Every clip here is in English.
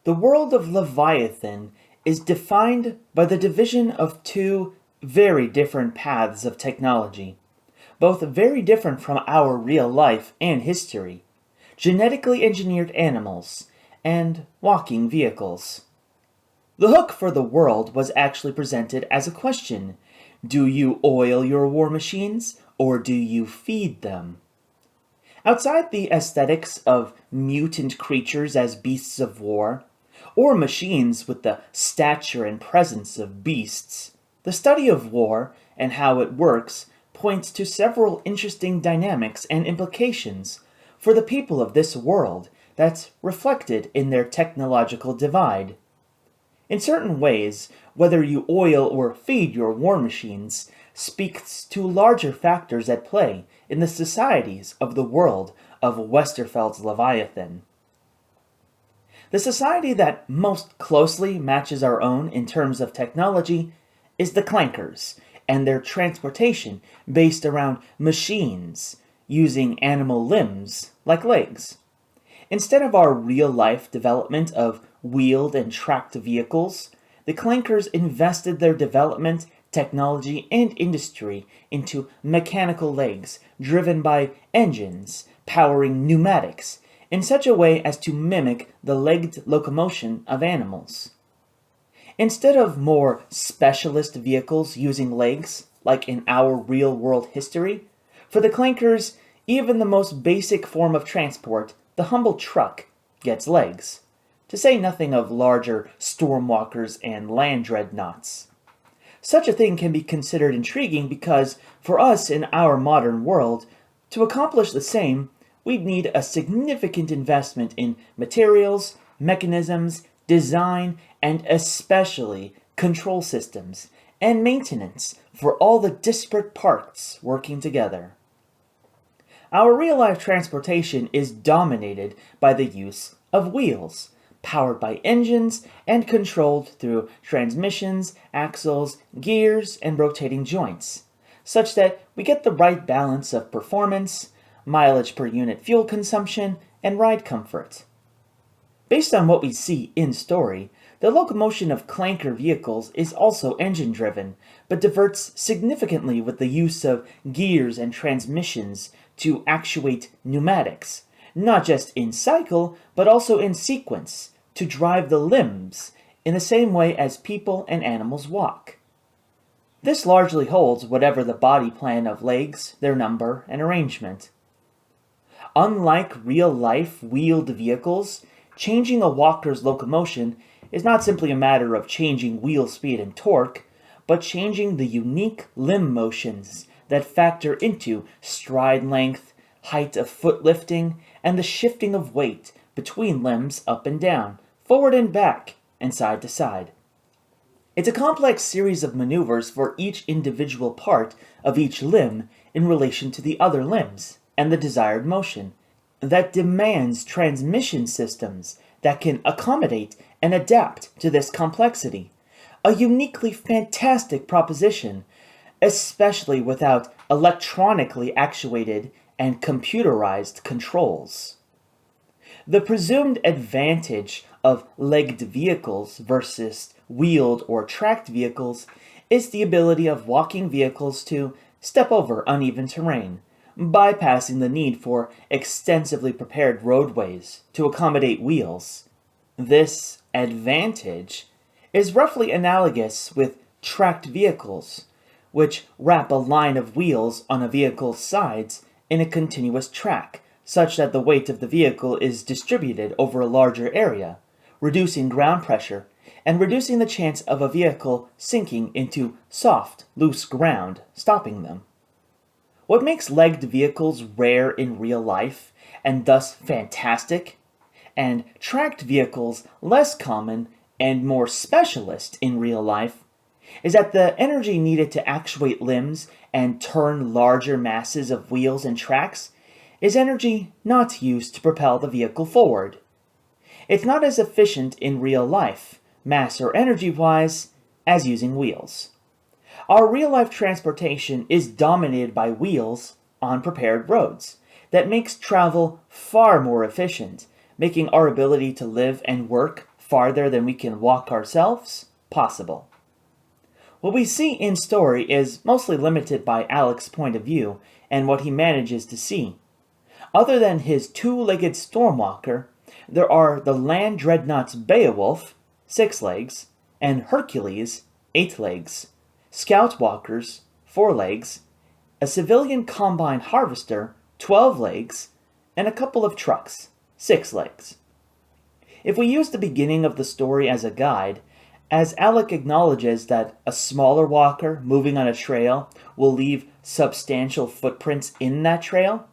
The world of Leviathan is defined by the division of two very different paths of technology, both very different from our real life and history: genetically engineered animals and walking vehicles. The hook for the world was actually presented as a question: do you oil your war machines or do you feed them? Outside the aesthetics of mutant creatures as beasts of war, or machines with the stature and presence of beasts, the study of war and how it works points to several interesting dynamics and implications for the people of this world that's reflected in their technological divide. In certain ways, whether you oil or feed your war machines speaks to larger factors at play in the societies of the world of Westerfeld's Leviathan. The society that most closely matches our own in terms of technology is the clankers, and their transportation based around machines using animal limbs like legs. Instead of our real-life development of wheeled and tracked vehicles, the clankers invested their development, technology, and industry into mechanical legs driven by engines, powering pneumatics, in such a way as to mimic the legged locomotion of animals. Instead of more specialist vehicles using legs, like in our real-world history, for the clankers, even the most basic form of transport, the humble truck, gets legs, to say nothing of larger stormwalkers and land dreadnoughts. Such a thing can be considered intriguing because, for us in our modern world, to accomplish the same, we'd need a significant investment in materials, mechanisms, design, and especially control systems and maintenance for all the disparate parts working together. Our real-life transportation is dominated by the use of wheels, powered by engines and controlled through transmissions, axles, gears, and rotating joints, such that we get the right balance of performance, mileage per unit fuel consumption, and ride comfort. Based on what we see in story, the locomotion of clanker vehicles is also engine-driven, but diverts significantly with the use of gears and transmissions to actuate pneumatics, not just in cycle, but also in sequence, to drive the limbs in the same way as people and animals walk. This largely holds whatever the body plan of legs, their number, and arrangement. Unlike real-life wheeled vehicles, changing a walker's locomotion is not simply a matter of changing wheel speed and torque, but changing the unique limb motions that factor into stride length, height of foot lifting, and the shifting of weight between limbs up and down, forward and back, and side to side. It's a complex series of maneuvers for each individual part of each limb in relation to the other limbs and the desired motion that demands transmission systems that can accommodate and adapt to this complexity. A uniquely fantastic proposition, especially without electronically actuated and computerized controls. The presumed advantage of legged vehicles versus wheeled or tracked vehicles is the ability of walking vehicles to step over uneven terrain, bypassing the need for extensively prepared roadways to accommodate wheels. This advantage is roughly analogous with tracked vehicles, which wrap a line of wheels on a vehicle's sides in a continuous track, such that the weight of the vehicle is distributed over a larger area, reducing ground pressure and reducing the chance of a vehicle sinking into soft, loose ground, stopping them. What makes legged vehicles rare in real life, and thus fantastic, and tracked vehicles less common and more specialist in real life, is that the energy needed to actuate limbs and turn larger masses of wheels and tracks is energy not used to propel the vehicle forward. It's not as efficient in real life, mass or energy-wise, as using wheels. Our real-life transportation is dominated by wheels on prepared roads that makes travel far more efficient, making our ability to live and work farther than we can walk ourselves possible. What we see in story is mostly limited by Alec's point of view and what he manages to see. Other than his two-legged Stormwalker, there are the land dreadnoughts Beowulf, 6 legs, and Hercules, 8 legs, Scout Walkers, 4 legs, a civilian combine harvester, 12 legs, and a couple of trucks, 6 legs. If we use the beginning of the story as a guide, as Alec acknowledges that a smaller walker moving on a trail will leave substantial footprints in that trail,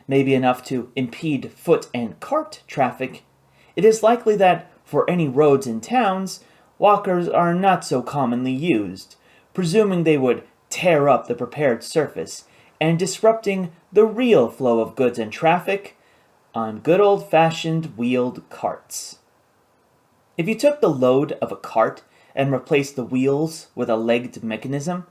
maybe enough to impede foot and cart traffic, it is likely that for any roads in towns, walkers are not so commonly used, presuming they would tear up the prepared surface and disrupting the real flow of goods and traffic on good old-fashioned wheeled carts. If you took the load of a cart and replaced the wheels with a legged mechanism,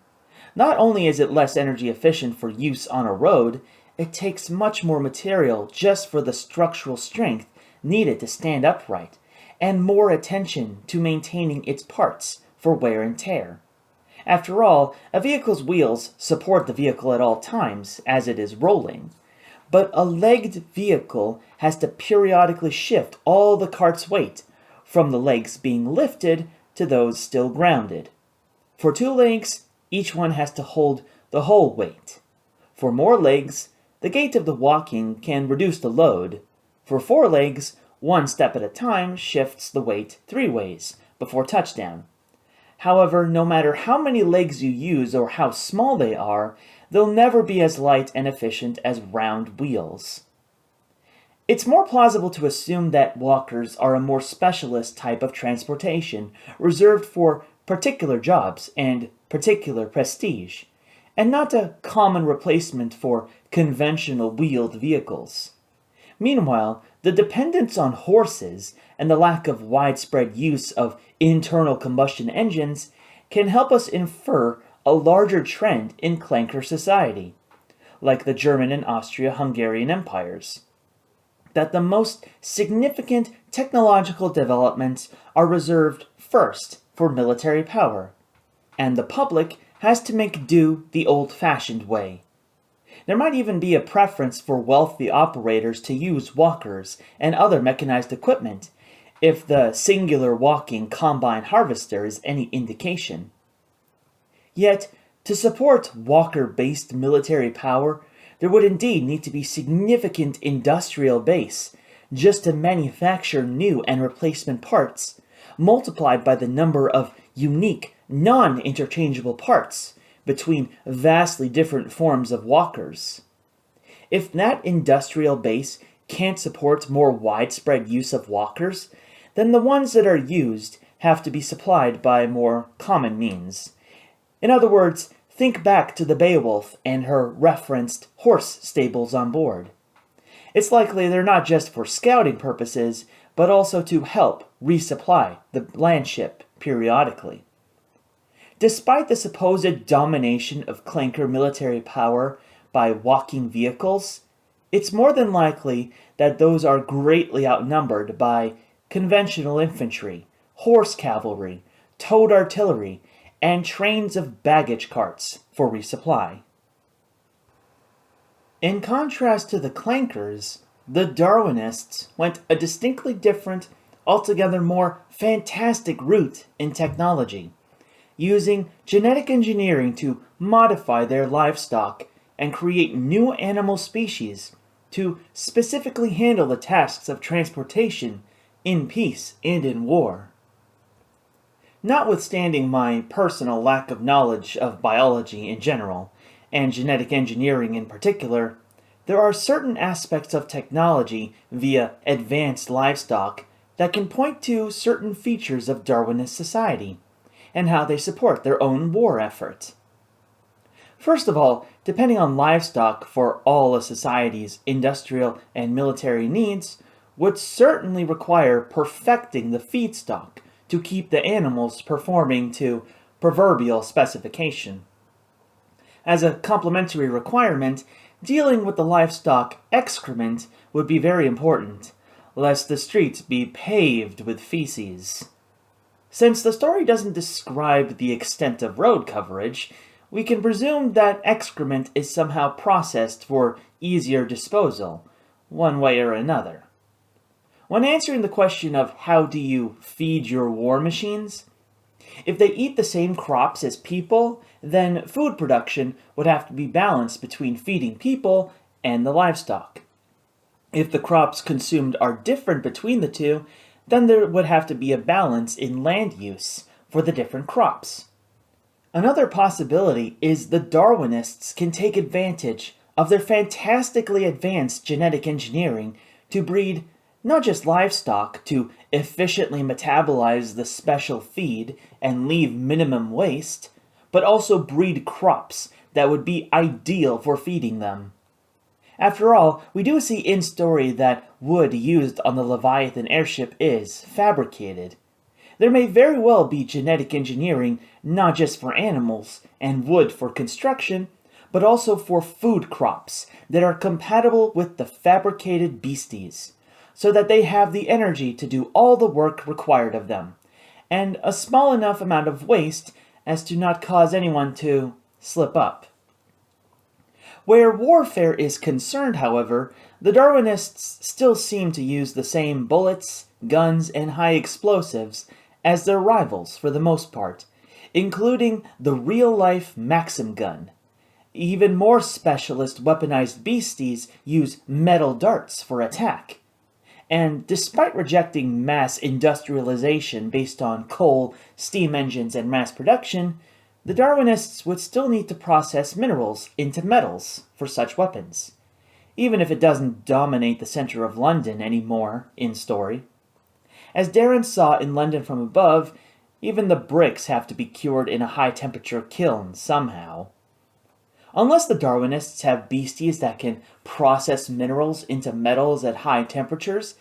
not only is it less energy efficient for use on a road, it takes much more material just for the structural strength needed to stand upright, and more attention to maintaining its parts for wear and tear. After all, a vehicle's wheels support the vehicle at all times as it is rolling, but a legged vehicle has to periodically shift all the cart's weight, from the legs being lifted to those still grounded. For 2 legs, each one has to hold the whole weight. For more legs, the gait of the walking can reduce the load. For 4 legs, 1 step at a time shifts the weight 3 ways before touchdown. However, no matter how many legs you use or how small they are, they'll never be as light and efficient as round wheels. It's more plausible to assume that walkers are a more specialist type of transportation, reserved for particular jobs and particular prestige, and not a common replacement for conventional wheeled vehicles. Meanwhile, the dependence on horses and the lack of widespread use of internal combustion engines can help us infer a larger trend in clanker society, like the German and Austria-Hungarian empires, that the most significant technological developments are reserved first for military power, and the public has to make do the old-fashioned way. There might even be a preference for wealthy operators to use walkers and other mechanized equipment, if the singular walking combine harvester is any indication. Yet, to support walker-based military power, there would indeed need to be significant industrial base just to manufacture new and replacement parts, multiplied by the number of unique, non-interchangeable parts between vastly different forms of walkers. If that industrial base can't support more widespread use of walkers, then the ones that are used have to be supplied by more common means. In other words, think back to the Beowulf and her referenced horse stables on board. It's likely they're not just for scouting purposes, but also to help resupply the landship periodically. Despite the supposed domination of clanker military power by walking vehicles, it's more than likely that those are greatly outnumbered by conventional infantry, horse cavalry, towed artillery, and trains of baggage carts for resupply. In contrast to the clankers, the Darwinists went a distinctly different, altogether more fantastic route in technology, using genetic engineering to modify their livestock and create new animal species to specifically handle the tasks of transportation in peace and in war. Notwithstanding my personal lack of knowledge of biology in general, and genetic engineering in particular, there are certain aspects of technology via advanced livestock that can point to certain features of Darwinist society, and how they support their own war effort. First of all, depending on livestock for all a society's industrial and military needs would certainly require perfecting the feedstock to keep the animals performing to proverbial specification. As a complementary requirement, dealing with the livestock excrement would be very important, lest the streets be paved with feces. Since the story doesn't describe the extent of road coverage, we can presume that excrement is somehow processed for easier disposal, one way or another. When answering the question of how do you feed your war machines, if they eat the same crops as people, then food production would have to be balanced between feeding people and the livestock. If the crops consumed are different between the two, then there would have to be a balance in land use for the different crops. Another possibility is the Darwinists can take advantage of their fantastically advanced genetic engineering to breed not just livestock to efficiently metabolize the special feed and leave minimum waste, but also breed crops that would be ideal for feeding them. After all, we do see in story that wood used on the Leviathan airship is fabricated. There may very well be genetic engineering not just for animals and wood for construction, but also for food crops that are compatible with the fabricated beasties, so that they have the energy to do all the work required of them, and a small enough amount of waste as to not cause anyone to slip up. Where warfare is concerned, however, the Darwinists still seem to use the same bullets, guns, and high explosives as their rivals for the most part, including the real-life Maxim gun. Even more specialist weaponized beasties use metal darts for attack. And despite rejecting mass industrialization based on coal, steam engines, and mass production, the Darwinists would still need to process minerals into metals for such weapons, even if it doesn't dominate the center of London anymore in story. As Darren saw in London from Above, even the bricks have to be cured in a high-temperature kiln somehow. Unless the Darwinists have beasties that can process minerals into metals at high temperatures,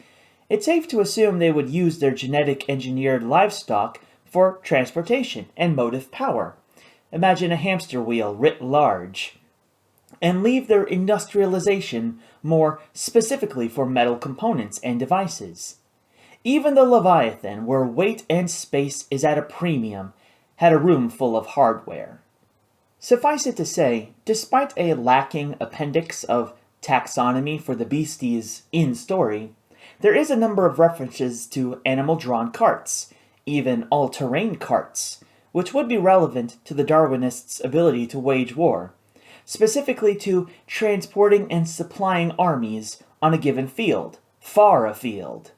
it's safe to assume they would use their genetic engineered livestock for transportation and motive power. Imagine a hamster wheel writ large. And leave their industrialization more specifically for metal components and devices. Even the Leviathan, where weight and space is at a premium, had a room full of hardware. Suffice it to say, despite a lacking appendix of taxonomy for the beasties in story, there is a number of references to animal-drawn carts, even all-terrain carts, which would be relevant to the Darwinists' ability to wage war, specifically to transporting and supplying armies on a given field, far afield.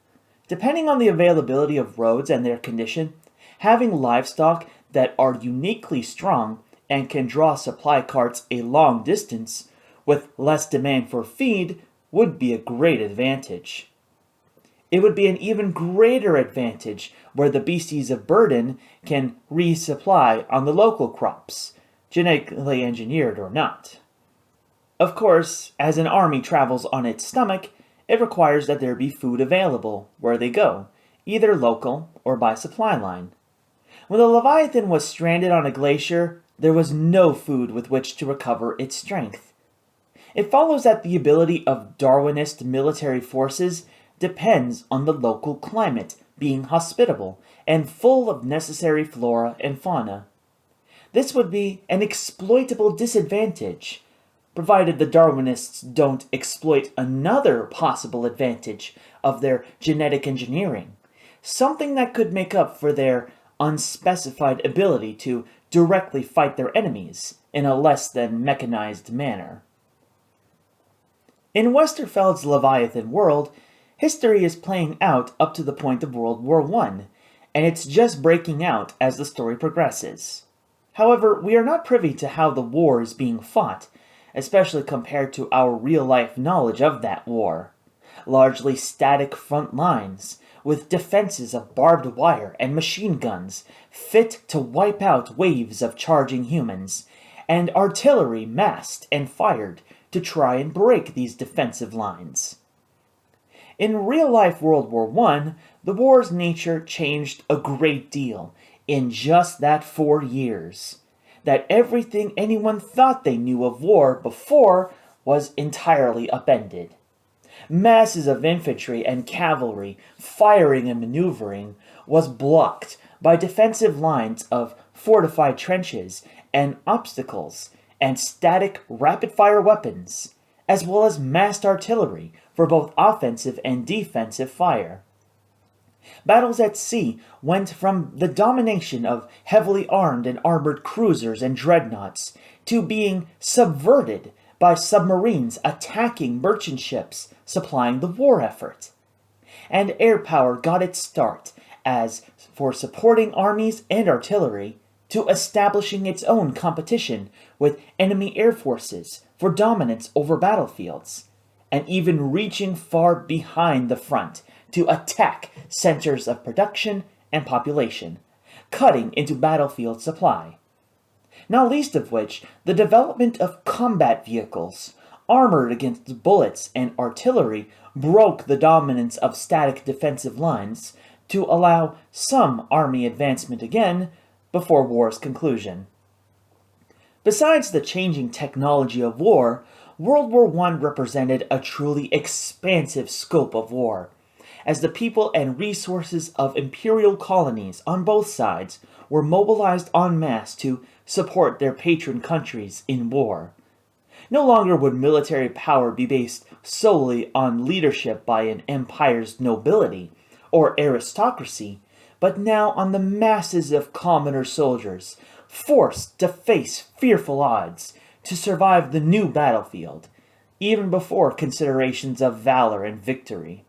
Depending on the availability of roads and their condition, having livestock that are uniquely strong and can draw supply carts a long distance with less demand for feed would be a great advantage. It would be an even greater advantage where the beasties of burden can resupply on the local crops, genetically engineered or not. Of course, as an army travels on its stomach, it requires that there be food available where they go, either local or by supply line. When the Leviathan was stranded on a glacier, there was no food with which to recover its strength. It follows that the ability of Darwinist military forces depends on the local climate being hospitable and full of necessary flora and fauna. This would be an exploitable disadvantage, provided the Darwinists don't exploit another possible advantage of their genetic engineering, something that could make up for their unspecified ability to directly fight their enemies in a less than mechanized manner. In Westerfeld's Leviathan world, history is playing out up to the point of World War I, and it's just breaking out as the story progresses. However, we are not privy to how the war is being fought, especially compared to our real-life knowledge of that war. Largely static front lines, with defenses of barbed wire and machine guns, fit to wipe out waves of charging humans, and artillery massed and fired to try and break these defensive lines. In real-life World War I, the war's nature changed a great deal in just that 4 years. That everything anyone thought they knew of war before was entirely upended. masses of infantry and cavalry firing and maneuvering was blocked by defensive lines of fortified trenches and obstacles and static rapid-fire weapons, as well as massed artillery for both offensive and defensive fire. Battles at sea went from the domination of heavily armed and armored cruisers and dreadnoughts to being subverted by submarines attacking merchant ships supplying the war effort. And air power got its start as for supporting armies and artillery to establishing its own competition with enemy air forces for dominance over battlefields, and even reaching far behind the front to attack centers of production and population, cutting into battlefield supply. Not least of which, the development of combat vehicles, armored against bullets and artillery, broke the dominance of static defensive lines to allow some army advancement again before war's conclusion. Besides the changing technology of war, World War I represented a truly expansive scope of war, as the people and resources of imperial colonies on both sides were mobilized en masse to support their patron countries in war. No longer would military power be based solely on leadership by an empire's nobility or aristocracy, but now on the masses of commoner soldiers, forced to face fearful odds to survive the new battlefield, even before considerations of valor and victory.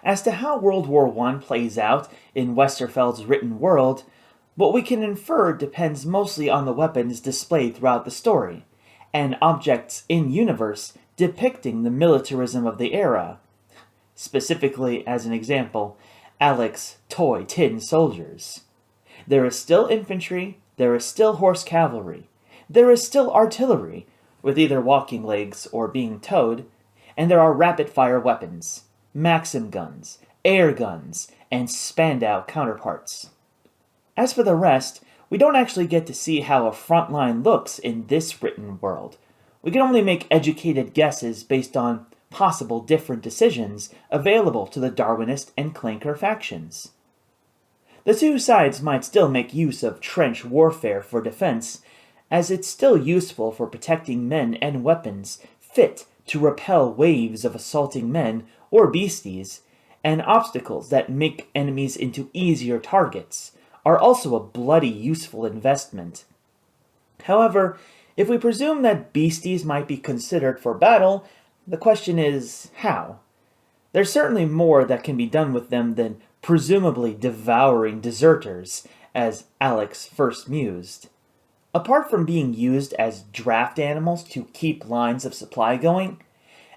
As to how World War I plays out in Westerfeld's written world, what we can infer depends mostly on the weapons displayed throughout the story, and objects in-universe depicting the militarism of the era. Specifically, as an example, Alec's toy tin soldiers. There is still infantry, there is still horse cavalry, there is still artillery, with either walking legs or being towed, and there are rapid-fire weapons, Maxim guns, air guns, and Spandau counterparts. As for the rest, we don't actually get to see how a front line looks in this written world. We can only make educated guesses based on possible different decisions available to the Darwinist and Clanker factions. The two sides might still make use of trench warfare for defense, as it's still useful for protecting men and weapons fit to repel waves of assaulting men or beasties, and obstacles that make enemies into easier targets are also a bloody useful investment. However, if we presume that beasties might be considered for battle, the question is, how? There's certainly more that can be done with them than presumably devouring deserters, as Alex first mused. Apart from being used as draft animals to keep lines of supply going,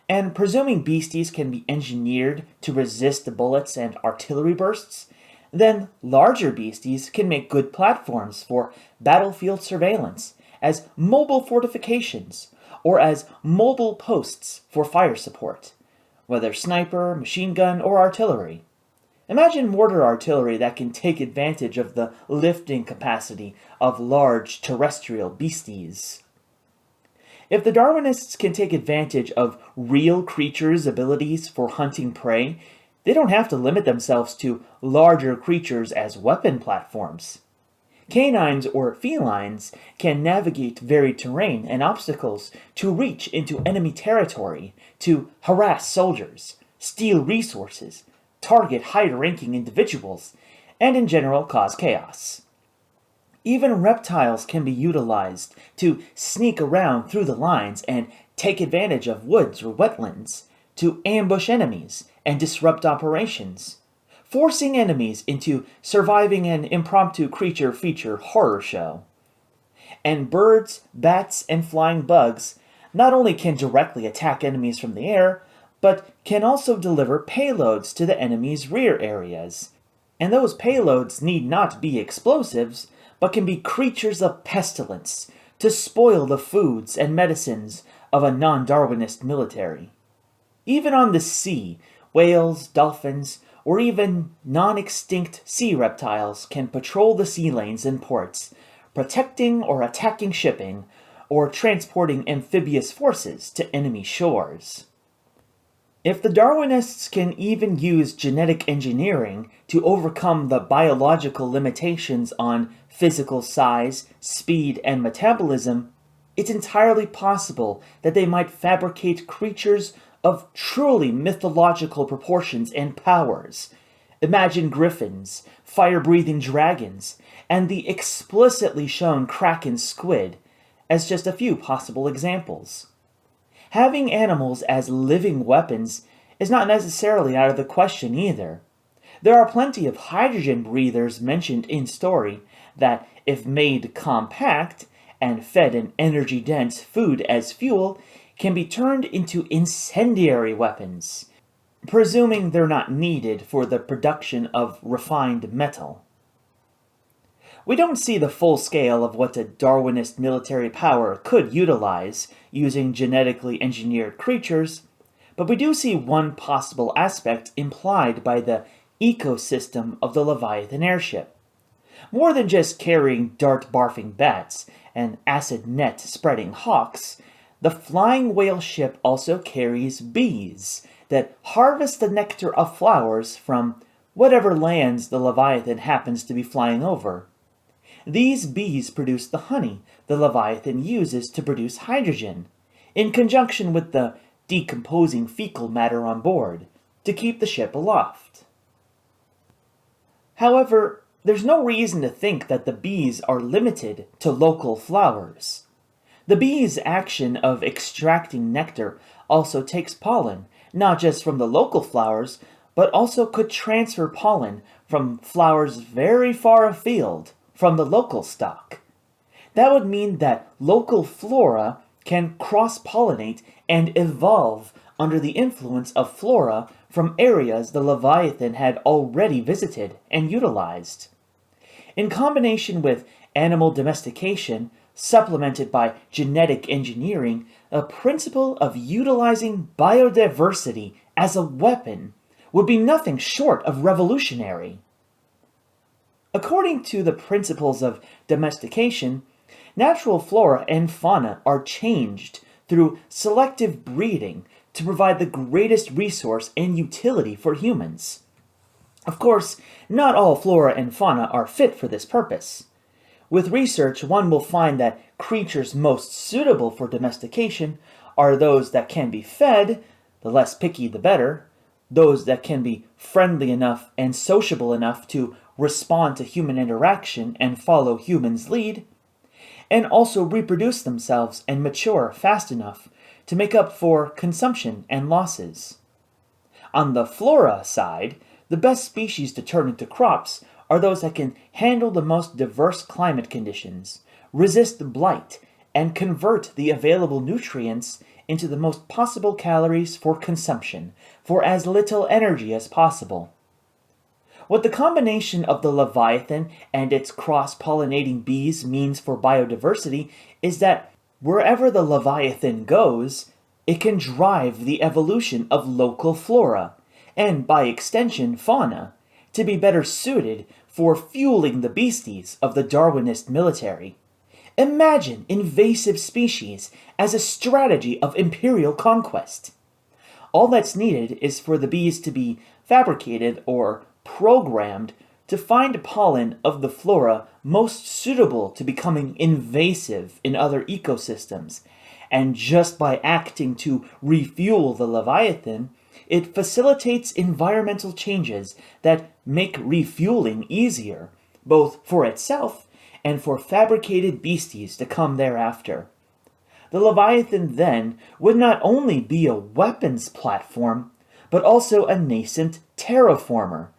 and presuming beasties can be engineered to resist the bullets and artillery bursts, then larger beasties can make good platforms for battlefield surveillance, as mobile fortifications, or as mobile posts for fire support, whether sniper, machine gun, or artillery. Imagine mortar artillery that can take advantage of the lifting capacity of large terrestrial beasties. If the Darwinists can take advantage of real creatures' abilities for hunting prey, they don't have to limit themselves to larger creatures as weapon platforms. Canines or felines can navigate varied terrain and obstacles to reach into enemy territory, to harass soldiers, steal resources, target high-ranking individuals, and in general cause chaos. Even reptiles can be utilized to sneak around through the lines and take advantage of woods or wetlands, to ambush enemies and disrupt operations, forcing enemies into surviving an impromptu creature feature horror show. And birds, bats, and flying bugs not only can directly attack enemies from the air, but can also deliver payloads to the enemy's rear areas. And those payloads need not be explosives, but can be creatures of pestilence to spoil the foods and medicines of a non-Darwinist military. Even on the sea, whales, dolphins, or even non-extinct sea reptiles can patrol the sea lanes and ports, protecting or attacking shipping, or transporting amphibious forces to enemy shores. If the Darwinists can even use genetic engineering to overcome the biological limitations on physical size, speed, and metabolism, it's entirely possible that they might fabricate creatures of truly mythological proportions and powers. Imagine griffins, fire-breathing dragons, and the explicitly shown kraken squid as just a few possible examples. Having animals as living weapons is not necessarily out of the question either. There are plenty of hydrogen breathers mentioned in story that, if made compact and fed an energy-dense food as fuel, can be turned into incendiary weapons, presuming they're not needed for the production of refined metal. We don't see the full scale of what a Darwinist military power could utilize using genetically engineered creatures, but we do see one possible aspect implied by the ecosystem of the Leviathan airship. More than just carrying dart-barfing bats and acid net-spreading hawks, the flying whale ship also carries bees that harvest the nectar of flowers from whatever lands the Leviathan happens to be flying over. These bees produce the honey the Leviathan uses to produce hydrogen, in conjunction with the decomposing fecal matter on board, to keep the ship aloft. However, there's no reason to think that the bees are limited to local flowers. The bees' action of extracting nectar also takes pollen, not just from the local flowers, but also could transfer pollen from flowers very far afield from the local stock. That would mean that local flora can cross-pollinate and evolve under the influence of flora from areas the Leviathan had already visited and utilized. In combination with animal domestication, supplemented by genetic engineering, a principle of utilizing biodiversity as a weapon would be nothing short of revolutionary. According to the principles of domestication, natural flora and fauna are changed through selective breeding to provide the greatest resource and utility for humans. Of course, not all flora and fauna are fit for this purpose. With research, one will find that creatures most suitable for domestication are those that can be fed, the less picky the better, those that can be friendly enough and sociable enough to respond to human interaction and follow humans' lead, and also reproduce themselves and mature fast enough to make up for consumption and losses. On the flora side, the best species to turn into crops are those that can handle the most diverse climate conditions, resist blight, and convert the available nutrients into the most possible calories for consumption, for as little energy as possible. What the combination of the Leviathan and its cross-pollinating bees means for biodiversity is that wherever the Leviathan goes, it can drive the evolution of local flora, and by extension fauna, to be better suited for fueling the beasties of the Darwinist military. Imagine invasive species as a strategy of imperial conquest. All that's needed is for the bees to be fabricated or programmed to find pollen of the flora most suitable to becoming invasive in other ecosystems, and just by acting to refuel the Leviathan, it facilitates environmental changes that make refueling easier, both for itself and for fabricated beasties to come thereafter. The Leviathan then would not only be a weapons platform, but also a nascent terraformer,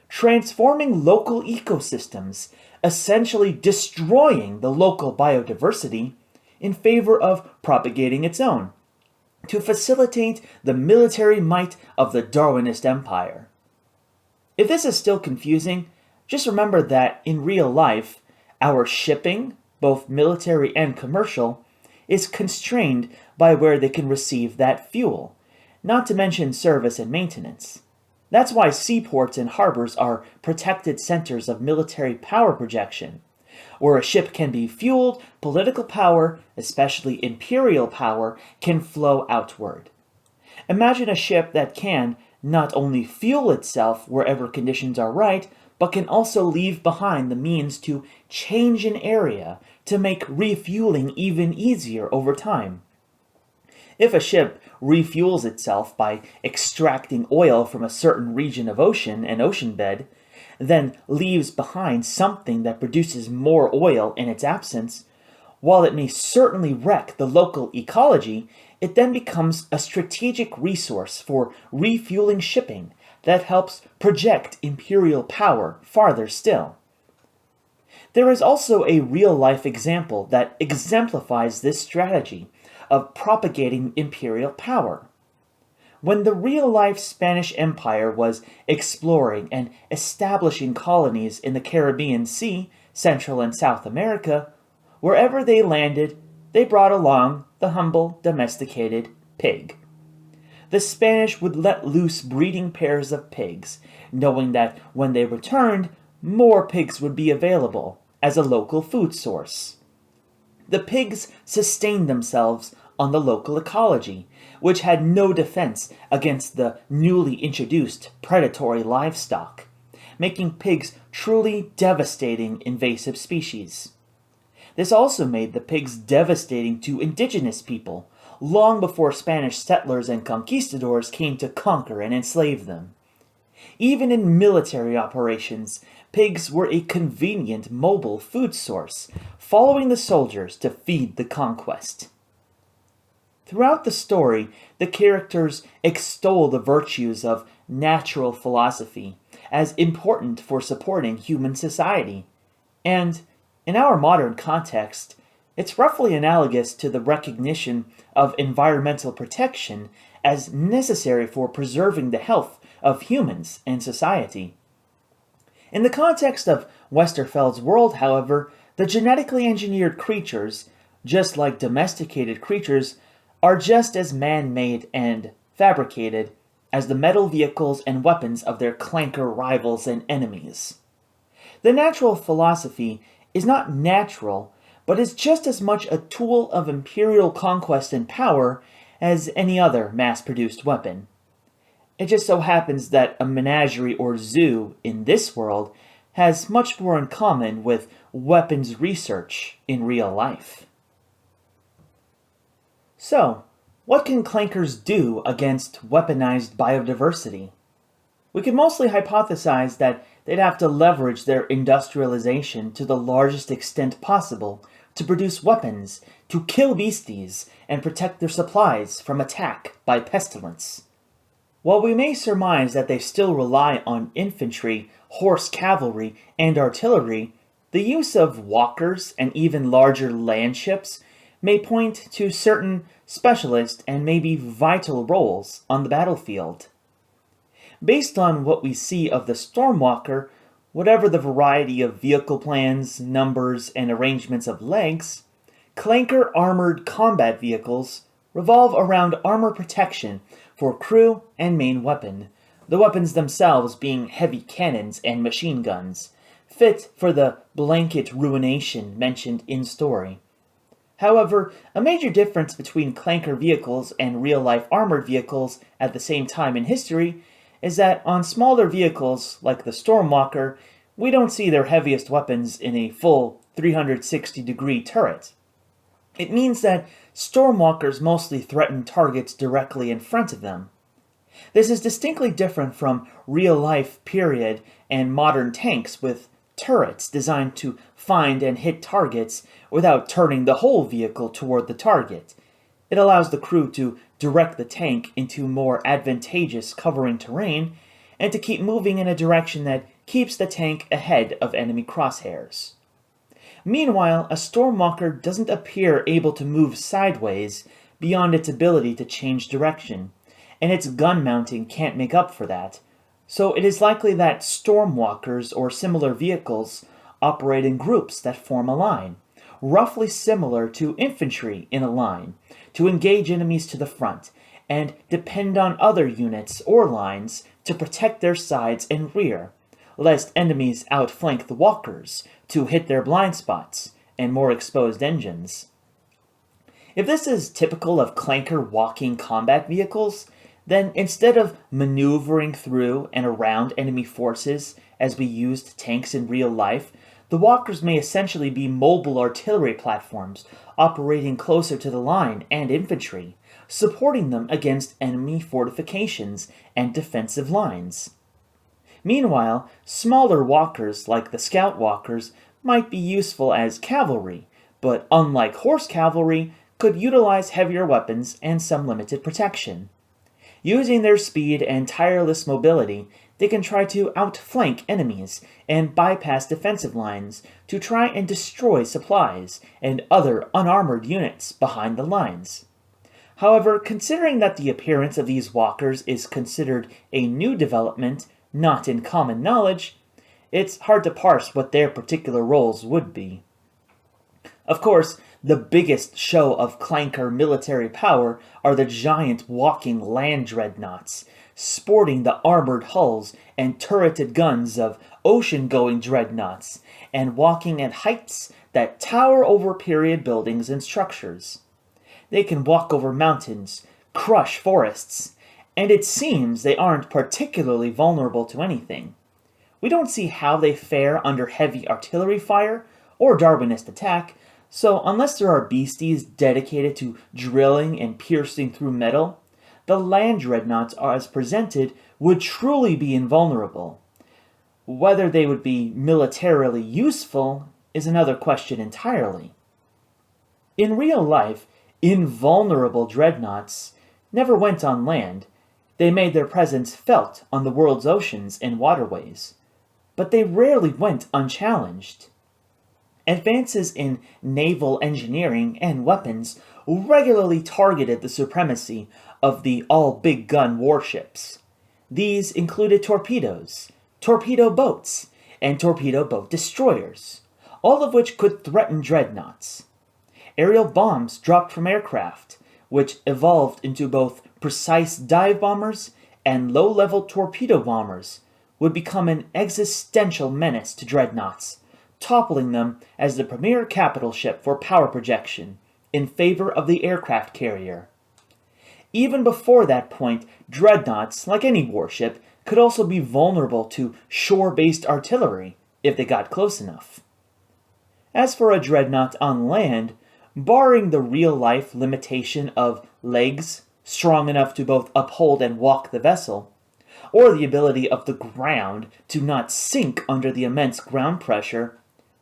transforming local ecosystems, essentially destroying the local biodiversity in favor of propagating its own, to facilitate the military might of the Darwinist empire. If this is still confusing, just remember that in real life, our shipping, both military and commercial, is constrained by where they can receive that fuel, not to mention service and maintenance. That's why seaports and harbors are protected centers of military power projection. Where a ship can be fueled, political power, especially imperial power, can flow outward. Imagine a ship that can not only fuel itself wherever conditions are right, but can also leave behind the means to change an area to make refueling even easier over time. If a ship refuels itself by extracting oil from a certain region of ocean and ocean bed, then leaves behind something that produces more oil in its absence, while it may certainly wreck the local ecology, it then becomes a strategic resource for refueling shipping that helps project imperial power farther still. There is also a real-life example that exemplifies this strategy of propagating imperial power. When the real-life Spanish Empire was exploring and establishing colonies in the Caribbean Sea, Central and South America, wherever they landed, they brought along the humble, domesticated pig. The Spanish would let loose breeding pairs of pigs, knowing that when they returned, more pigs would be available as a local food source. The pigs sustained themselves on the local ecology, which had no defense against the newly introduced predatory livestock, making pigs truly devastating invasive species. This also made the pigs devastating to indigenous people, long before Spanish settlers and conquistadors came to conquer and enslave them. Even in military operations, pigs were a convenient mobile food source, following the soldiers to feed the conquest. Throughout the story, the characters extol the virtues of natural philosophy as important for supporting human society, and in our modern context, it's roughly analogous to the recognition of environmental protection as necessary for preserving the health of humans and society. In the context of Westerfeld's world, however, the genetically engineered creatures, just like domesticated creatures, are just as man-made and fabricated as the metal vehicles and weapons of their clanker rivals and enemies. The natural philosophy is not natural, but is just as much a tool of imperial conquest and power as any other mass-produced weapon. It just so happens that a menagerie or zoo in this world has much more in common with weapons research in real life. So, what can clankers do against weaponized biodiversity? We can mostly hypothesize that they'd have to leverage their industrialization to the largest extent possible to produce weapons, to kill beasties, and protect their supplies from attack by pestilence. While we may surmise that they still rely on infantry, horse cavalry, and artillery, the use of walkers and even larger land ships may point to certain specialist and maybe vital roles on the battlefield. Based on what we see of the Stormwalker, whatever the variety of vehicle plans, numbers, and arrangements of legs, clanker armored combat vehicles revolve around armor protection for crew and main weapon, the weapons themselves being heavy cannons and machine guns, fit for the blanket ruination mentioned in story. However, a major difference between clanker vehicles and real-life armored vehicles at the same time in history is that on smaller vehicles like the Stormwalker, we don't see their heaviest weapons in a full 360-degree turret. It means that Stormwalkers mostly threaten targets directly in front of them. This is distinctly different from real-life period and modern tanks with turrets designed to find and hit targets without turning the whole vehicle toward the target. It allows the crew to direct the tank into more advantageous covering terrain and to keep moving in a direction that keeps the tank ahead of enemy crosshairs. Meanwhile, a Stormwalker doesn't appear able to move sideways beyond its ability to change direction, and its gun mounting can't make up for that, so it is likely that Stormwalkers or similar vehicles operate in groups that form a line, roughly similar to infantry in a line, to engage enemies to the front, and depend on other units or lines to protect their sides and rear, lest enemies outflank the walkers to hit their blind spots and more exposed engines. If this is typical of clanker walking combat vehicles, then instead of maneuvering through and around enemy forces as we used tanks in real life, the walkers may essentially be mobile artillery platforms operating closer to the line and infantry, supporting them against enemy fortifications and defensive lines. Meanwhile, smaller walkers like the scout walkers might be useful as cavalry, but unlike horse cavalry, could utilize heavier weapons and some limited protection. Using their speed and tireless mobility, they can try to outflank enemies and bypass defensive lines to try and destroy supplies and other unarmored units behind the lines. However, considering that the appearance of these walkers is considered a new development, not in common knowledge, it's hard to parse what their particular roles would be. Of course, the biggest show of clanker military power are the giant walking land dreadnoughts, sporting the armored hulls and turreted guns of ocean-going dreadnoughts, and walking at heights that tower over period buildings and structures. They can walk over mountains, crush forests, and it seems they aren't particularly vulnerable to anything. We don't see how they fare under heavy artillery fire or Darwinist attack, so unless there are beasties dedicated to drilling and piercing through metal, the land dreadnoughts as presented would truly be invulnerable. Whether they would be militarily useful is another question entirely. In real life, invulnerable dreadnoughts never went on land. They made their presence felt on the world's oceans and waterways, but they rarely went unchallenged. Advances in naval engineering and weapons regularly targeted the supremacy of the all-big gun warships. These included torpedoes, torpedo boats, and torpedo boat destroyers, all of which could threaten dreadnoughts. Aerial bombs dropped from aircraft, which evolved into both precise dive bombers and low-level torpedo bombers, would become an existential menace to dreadnoughts, toppling them as the premier capital ship for power projection in favor of the aircraft carrier. Even before that point, dreadnoughts, like any warship, could also be vulnerable to shore-based artillery if they got close enough. As for a dreadnought on land, barring the real-life limitation of legs strong enough to both uphold and walk the vessel, or the ability of the ground to not sink under the immense ground pressure,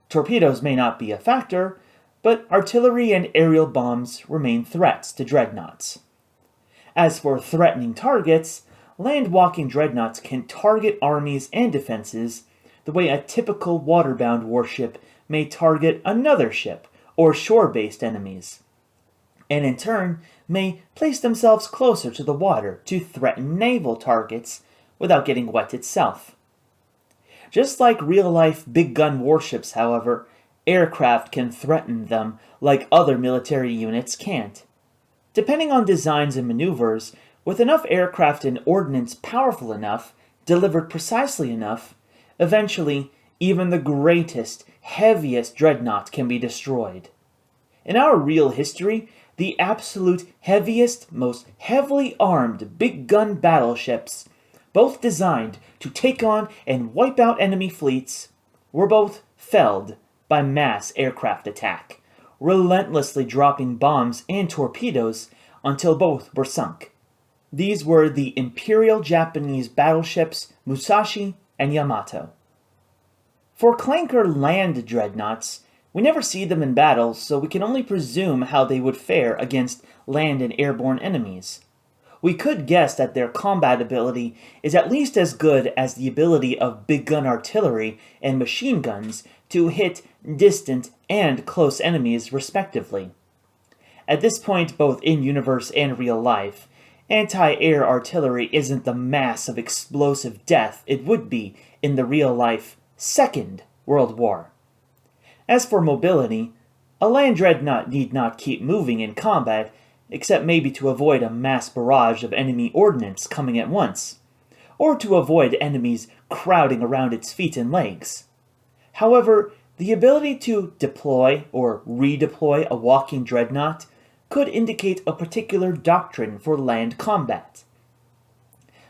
torpedoes may not be a factor, but artillery and aerial bombs remain threats to dreadnoughts. As for threatening targets, land-walking dreadnoughts can target armies and defenses the way a typical waterbound warship may target another ship or shore-based enemies, and in turn may place themselves closer to the water to threaten naval targets without getting wet itself. Just like real-life big-gun warships, however, aircraft can threaten them like other military units can't. Depending on designs and maneuvers, with enough aircraft and ordnance powerful enough, delivered precisely enough, eventually even the greatest, heaviest dreadnought can be destroyed. In our real history, the absolute heaviest, most heavily armed big-gun battleships, both designed to take on and wipe out enemy fleets, were both felled by mass aircraft attack, relentlessly dropping bombs and torpedoes until both were sunk. These were the Imperial Japanese battleships Musashi and Yamato. For clanker land dreadnoughts, we never see them in battle, so we can only presume how they would fare against land and airborne enemies. We could guess that their combat ability is at least as good as the ability of big gun artillery and machine guns to hit distant and close enemies respectively. At this point, both in universe and real life, anti-air artillery isn't the mass of explosive death it would be in the real-life Second World War. As for mobility, a land dreadnought need not keep moving in combat, except maybe to avoid a mass barrage of enemy ordnance coming at once, or to avoid enemies crowding around its feet and legs. However, the ability to deploy or redeploy a walking dreadnought could indicate a particular doctrine for land combat.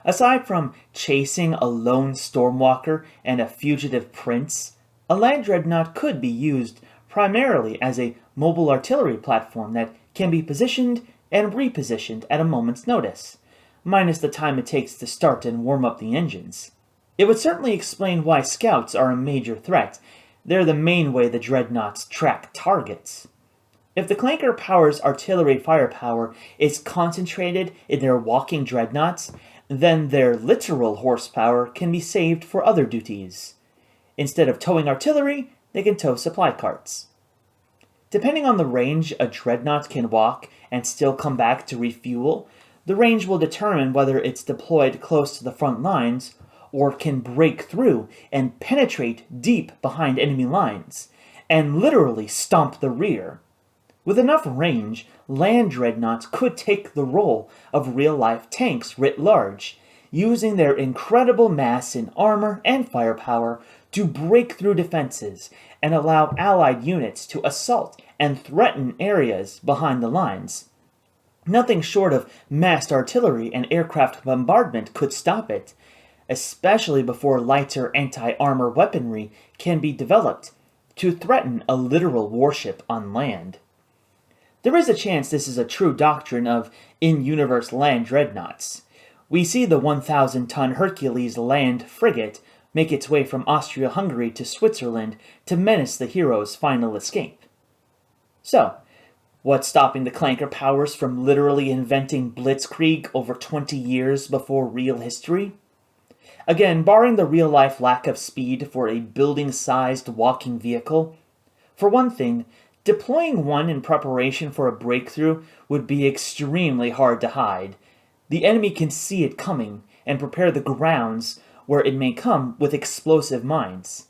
Aside from chasing a lone stormwalker and a fugitive prince, a land dreadnought could be used primarily as a mobile artillery platform that can be positioned and repositioned at a moment's notice, minus the time it takes to start and warm up the engines. It would certainly explain why scouts are a major threat. They're the main way the dreadnoughts track targets. If the Clanker Power's artillery firepower is concentrated in their walking dreadnoughts, then their literal horsepower can be saved for other duties. Instead of towing artillery, they can tow supply carts. Depending on the range a dreadnought can walk and still come back to refuel, the range will determine whether it's deployed close to the front lines or can break through and penetrate deep behind enemy lines and literally stomp the rear. With enough range, land dreadnoughts could take the role of real-life tanks writ large, using their incredible mass in armor and firepower to break through defenses and allow allied units to assault and threaten areas behind the lines. Nothing short of massed artillery and aircraft bombardment could stop it, especially before lighter anti-armor weaponry can be developed to threaten a literal warship on land. There is a chance this is a true doctrine of in-universe land dreadnoughts. We see the 1,000-ton Hercules land frigate make its way from Austria-Hungary to Switzerland to menace the hero's final escape. So, what's stopping the Clanker Powers from literally inventing blitzkrieg over 20 years before real history? Again, barring the real-life lack of speed for a building-sized walking vehicle, for one thing, deploying one in preparation for a breakthrough would be extremely hard to hide. The enemy can see it coming and prepare the grounds where it may come with explosive mines.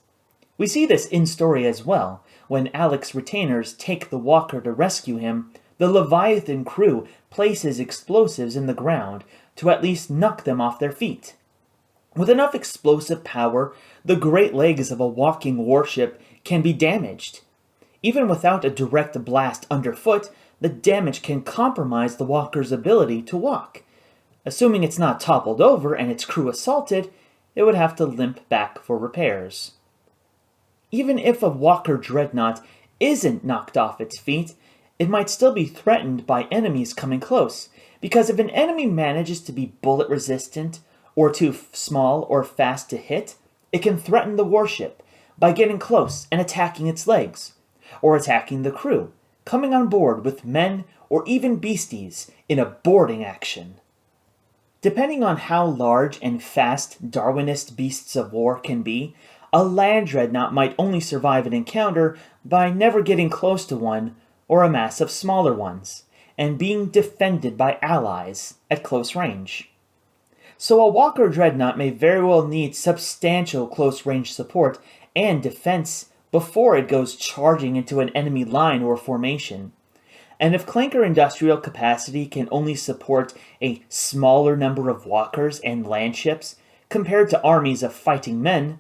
We see this in story as well. When Alec's retainers take the walker to rescue him, the Leviathan crew places explosives in the ground to at least knock them off their feet. With enough explosive power, the great legs of a walking warship can be damaged. Even without a direct blast underfoot, the damage can compromise the walker's ability to walk. Assuming it's not toppled over and its crew assaulted, it would have to limp back for repairs. Even if a walker dreadnought isn't knocked off its feet, it might still be threatened by enemies coming close, because if an enemy manages to be bullet resistant or too small or fast to hit, it can threaten the warship by getting close and attacking its legs, or attacking the crew, coming on board with men or even beasties in a boarding action. Depending on how large and fast Darwinist beasts of war can be, a land dreadnought might only survive an encounter by never getting close to one or a mass of smaller ones, and being defended by allies at close range. So a walker dreadnought may very well need substantial close-range support and defense before it goes charging into an enemy line or formation. And if Clanker industrial capacity can only support a smaller number of walkers and landships compared to armies of fighting men,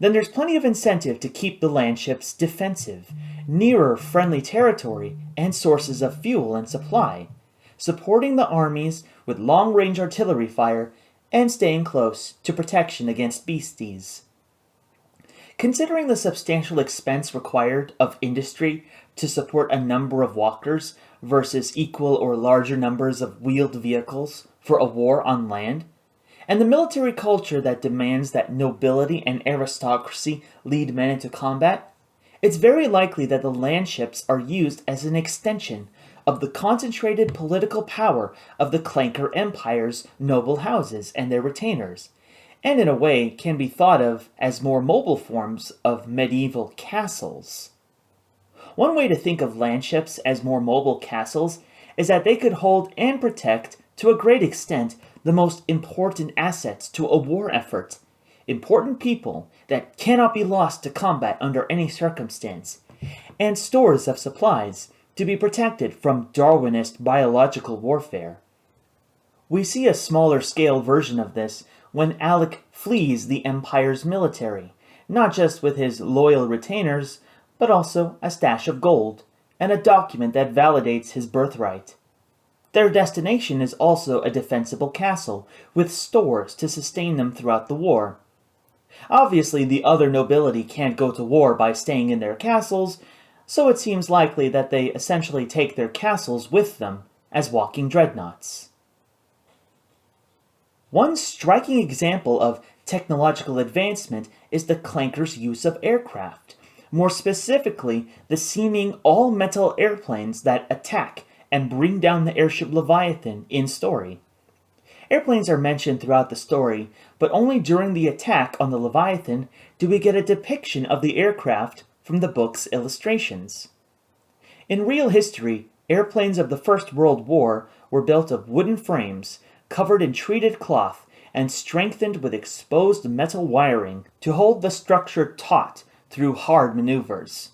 then there's plenty of incentive to keep the landships defensive, nearer friendly territory and sources of fuel and supply, supporting the armies with long-range artillery fire and staying close to protection against beasties. Considering the substantial expense required of industry to support a number of walkers versus equal or larger numbers of wheeled vehicles for a war on land, and the military culture that demands that nobility and aristocracy lead men into combat, it's very likely that the landships are used as an extension of the concentrated political power of the Clanker Empire's noble houses and their retainers, and in a way can be thought of as more mobile forms of medieval castles. One way to think of landships as more mobile castles is that they could hold and protect, to a great extent, the most important assets to a war effort, important people that cannot be lost to combat under any circumstance, and stores of supplies to be protected from Darwinist biological warfare. We see a smaller scale version of this when Alec flees the Empire's military, not just with his loyal retainers, but also a stash of gold, and a document that validates his birthright. Their destination is also a defensible castle, with stores to sustain them throughout the war. Obviously, the other nobility can't go to war by staying in their castles, so it seems likely that they essentially take their castles with them as walking dreadnoughts. One striking example of technological advancement is the Clanker's use of aircraft, more specifically the seeming all-metal airplanes that attack and bring down the airship Leviathan in story. Airplanes are mentioned throughout the story, but only during the attack on the Leviathan do we get a depiction of the aircraft from the book's illustrations. In real history, airplanes of the First World War were built of wooden frames, covered in treated cloth, and strengthened with exposed metal wiring to hold the structure taut through hard maneuvers.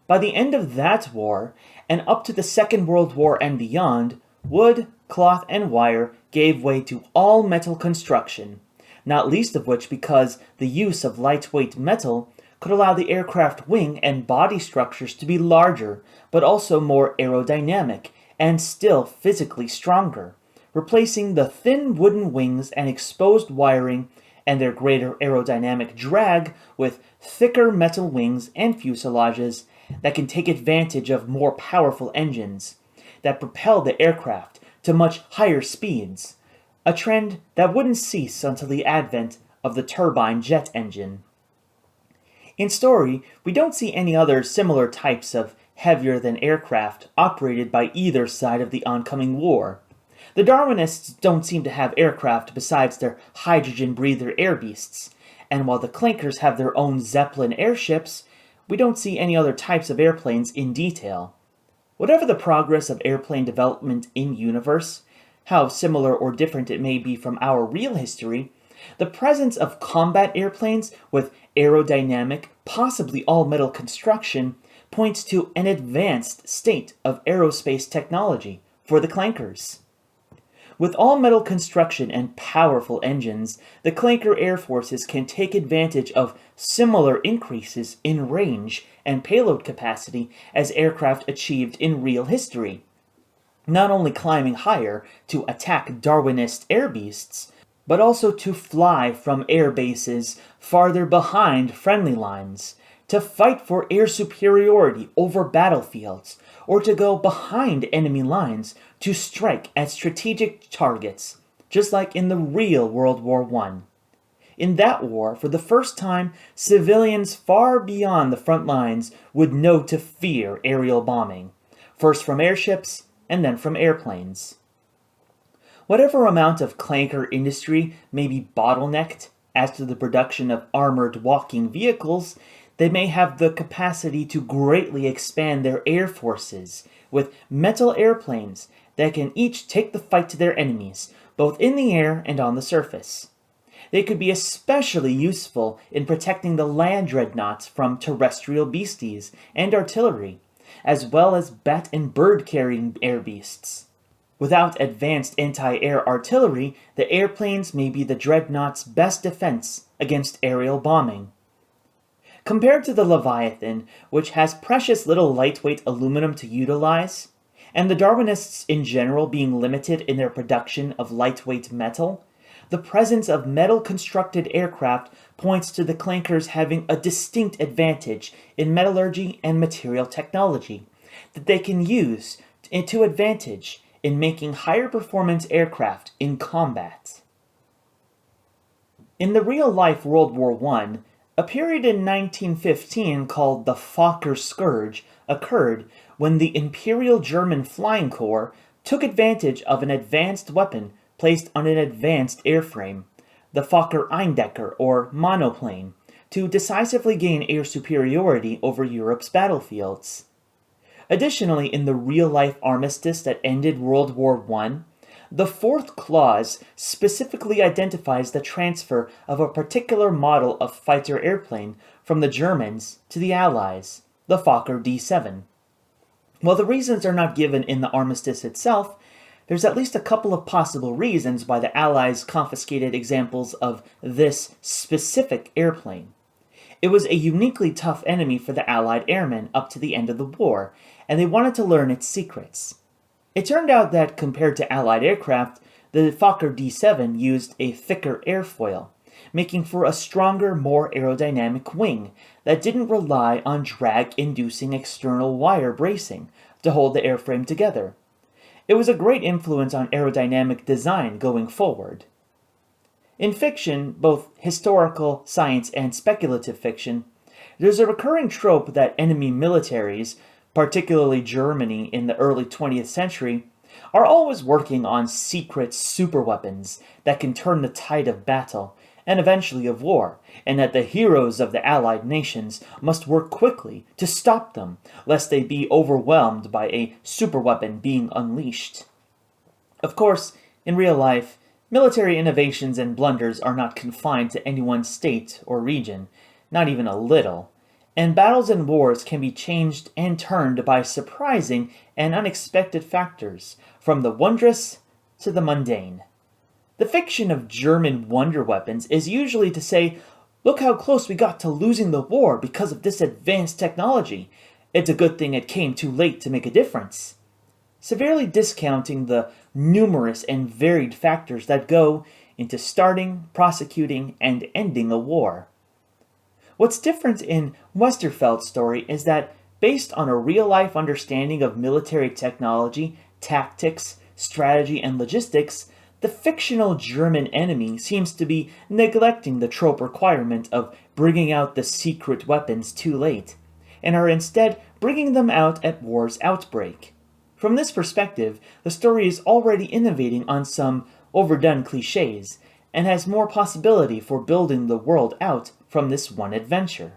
By the end of that war, and up to the Second World War and beyond, wood, cloth, and wire gave way to all metal construction, not least of which because the use of lightweight metal could allow the aircraft wing and body structures to be larger, but also more aerodynamic and still physically stronger, replacing the thin wooden wings and exposed wiring and their greater aerodynamic drag with thicker metal wings and fuselages that can take advantage of more powerful engines that propel the aircraft to much higher speeds, a trend that wouldn't cease until the advent of the turbine jet engine. In story, we don't see any other similar types of heavier-than aircraft operated by either side of the oncoming war. The Darwinists don't seem to have aircraft besides their hydrogen-breather air beasts, and while the Clankers have their own Zeppelin airships, we don't see any other types of airplanes in detail. Whatever the progress of airplane development in-universe, how similar or different it may be from our real history, the presence of combat airplanes with aerodynamic, possibly all-metal construction points to an advanced state of aerospace technology for the Clankers. With all-metal construction and powerful engines, the Clanker Air Forces can take advantage of similar increases in range and payload capacity as aircraft achieved in real history, not only climbing higher to attack Darwinist air beasts, but also to fly from air bases farther behind friendly lines, to fight for air superiority over battlefields, or to go behind enemy lines to strike at strategic targets, just like in the real World War I. In that war, for the first time, civilians far beyond the front lines would know to fear aerial bombing, first from airships and then from airplanes. Whatever amount of Clanker industry may be bottlenecked as to the production of armored walking vehicles, they may have the capacity to greatly expand their air forces with metal airplanes that can each take the fight to their enemies, both in the air and on the surface. They could be especially useful in protecting the land dreadnoughts from terrestrial beasties and artillery, as well as bat and bird-carrying air beasts. Without advanced anti-air artillery, the airplanes may be the dreadnought's best defense against aerial bombing. Compared to the Leviathan, which has precious little lightweight aluminum to utilize, and the Darwinists in general being limited in their production of lightweight metal, the presence of metal-constructed aircraft points to the Clankers having a distinct advantage in metallurgy and material technology that they can use to advantage in making higher-performance aircraft in combat. In the real-life World War I, a period in 1915 called the Fokker Scourge occurred when the Imperial German Flying Corps took advantage of an advanced weapon placed on an advanced airframe, the Fokker Eindecker or monoplane, to decisively gain air superiority over Europe's battlefields. Additionally, in the real-life armistice that ended World War I, the fourth clause specifically identifies the transfer of a particular model of fighter airplane from the Germans to the Allies, the Fokker D-7. While the reasons are not given in the armistice itself, there's at least a couple of possible reasons why the Allies confiscated examples of this specific airplane. It was a uniquely tough enemy for the Allied airmen up to the end of the war, and they wanted to learn its secrets. It turned out that compared to Allied aircraft, the Fokker D-7 used a thicker airfoil, making for a stronger, more aerodynamic wing that didn't rely on drag-inducing external wire bracing to hold the airframe together. It was a great influence on aerodynamic design going forward. In fiction, both historical, science, and speculative fiction, there's a recurring trope that enemy militaries, particularly Germany in the early 20th century, are always working on secret superweapons that can turn the tide of battle, and eventually of war, and that the heroes of the Allied nations must work quickly to stop them, lest they be overwhelmed by a superweapon being unleashed. Of course, in real life, military innovations and blunders are not confined to any one state or region, not even a little, and battles and wars can be changed and turned by surprising and unexpected factors, from the wondrous to the mundane. The fiction of German wonder weapons is usually to say, look how close we got to losing the war because of this advanced technology. It's a good thing it came too late to make a difference. Severely discounting the numerous and varied factors that go into starting, prosecuting, and ending a war. What's different in Westerfeld's story is that, based on a real-life understanding of military technology, tactics, strategy, and logistics, the fictional German enemy seems to be neglecting the trope requirement of bringing out the secret weapons too late, and are instead bringing them out at war's outbreak. From this perspective, the story is already innovating on some overdone cliches, and has more possibility for building the world out from this one adventure.